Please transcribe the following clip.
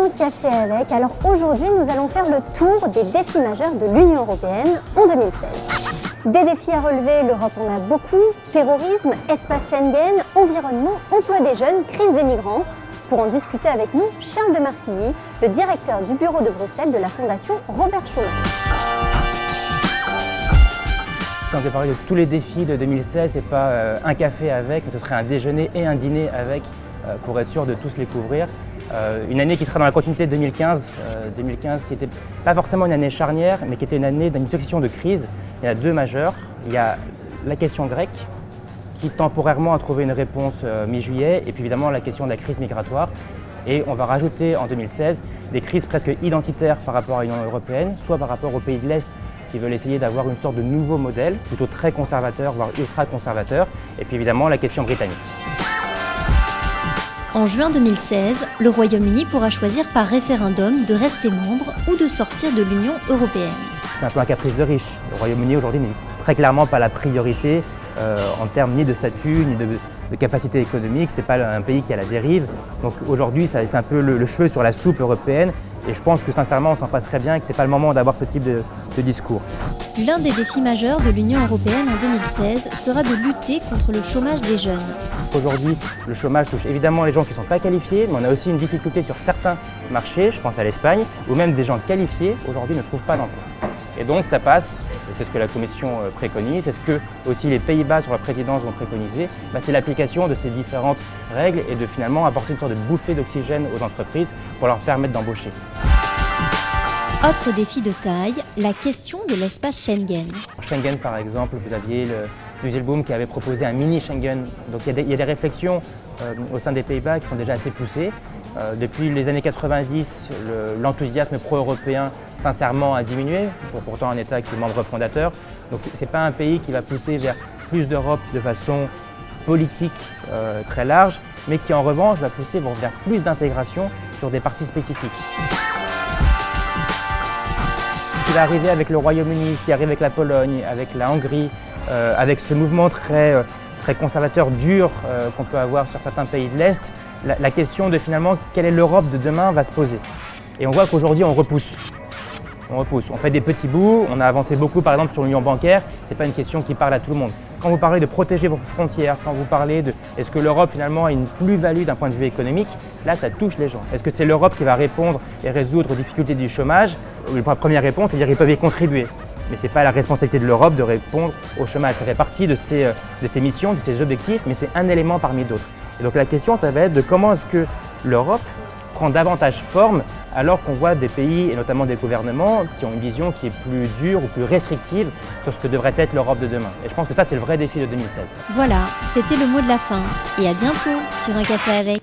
Un café avec. Alors aujourd'hui, nous allons faire le tour des défis majeurs de l'Union européenne en 2016. Des défis à relever, l'Europe en a beaucoup. Terrorisme, espace Schengen, environnement, emploi des jeunes, crise des migrants. Pour en discuter avec nous, Charles de Marcilly, le directeur du bureau de Bruxelles de la Fondation Robert Schuman. Si on devait parler de tous les défis de 2016, c'est pas un café avec, mais ce serait un déjeuner et un dîner avec pour être sûr de tous les couvrir. Une année qui sera dans la continuité de 2015, 2015 qui n'était pas forcément une année charnière, mais qui était une année d'une succession de crises. Il y en a deux majeures. Il y a la question grecque, qui temporairement a trouvé une réponse mi-juillet, et puis évidemment la question de la crise migratoire. Et on va rajouter en 2016 des crises presque identitaires par rapport à l'Union européenne, soit par rapport aux pays de l'Est qui veulent essayer d'avoir une sorte de nouveau modèle, plutôt très conservateur, voire ultra conservateur, et puis évidemment la question britannique. En juin 2016, le Royaume-Uni pourra choisir par référendum de rester membre ou de sortir de l'Union européenne. C'est un peu un caprice de riche. Le Royaume-Uni aujourd'hui n'est très clairement pas la priorité en termes ni de statut, ni de capacité économique. C'est pas un pays qui est à la dérive. Donc aujourd'hui, c'est un peu le cheveu sur la soupe européenne. Et je pense que sincèrement, on s'en passerait bien et que ce n'est pas le moment d'avoir ce type de discours. L'un des défis majeurs de l'Union européenne en 2016 sera de lutter contre le chômage des jeunes. Aujourd'hui, le chômage touche évidemment les gens qui ne sont pas qualifiés, mais on a aussi une difficulté sur certains marchés, je pense à l'Espagne, où même des gens qualifiés aujourd'hui ne trouvent pas d'emploi. Et donc ça passe, c'est ce que la Commission préconise, c'est ce que aussi les Pays-Bas sur la présidence vont préconiser, c'est l'application de ces différentes règles et de finalement apporter une sorte de bouffée d'oxygène aux entreprises pour leur permettre d'embaucher. Autre défi de taille, la question de l'espace Schengen. Schengen par exemple, vous aviez le Dijsselbloem qui avait proposé un mini Schengen. Donc il y a des réflexions au sein des Pays-Bas qui sont déjà assez poussées. Depuis les années 90, l'enthousiasme pro-européen sincèrement a diminué, pour pourtant un État qui est membre fondateur. Donc ce n'est pas un pays qui va pousser vers plus d'Europe de façon politique très large, mais qui en revanche va pousser vers plus d'intégration sur des parties spécifiques. Ce qui va arriver avec le Royaume-Uni, ce qui arrive avec la Pologne, avec la Hongrie, avec ce mouvement très conservateur dur qu'on peut avoir sur certains pays de l'Est, la question de finalement quelle est l'Europe de demain va se poser. Et on voit qu'aujourd'hui on repousse. On fait des petits bouts, on a avancé beaucoup par exemple sur l'union bancaire, ce n'est pas une question qui parle à tout le monde. Quand vous parlez de protéger vos frontières, quand vous parlez de est-ce que l'Europe finalement a une plus-value d'un point de vue économique, là ça touche les gens. Est-ce que c'est l'Europe qui va répondre et résoudre aux difficultés du chômage? La première réponse, c'est-à-dire qu'ils peuvent y contribuer. Mais ce n'est pas la responsabilité de l'Europe de répondre au chômage. Ça fait partie de ses missions, de ses objectifs, mais c'est un élément parmi d'autres. Et donc la question, ça va être de comment est-ce que l'Europe prend davantage forme alors qu'on voit des pays, et notamment des gouvernements, qui ont une vision qui est plus dure ou plus restrictive sur ce que devrait être l'Europe de demain. Et je pense que ça, c'est le vrai défi de 2016. Voilà, c'était le mot de la fin. Et à bientôt sur Un Café avec.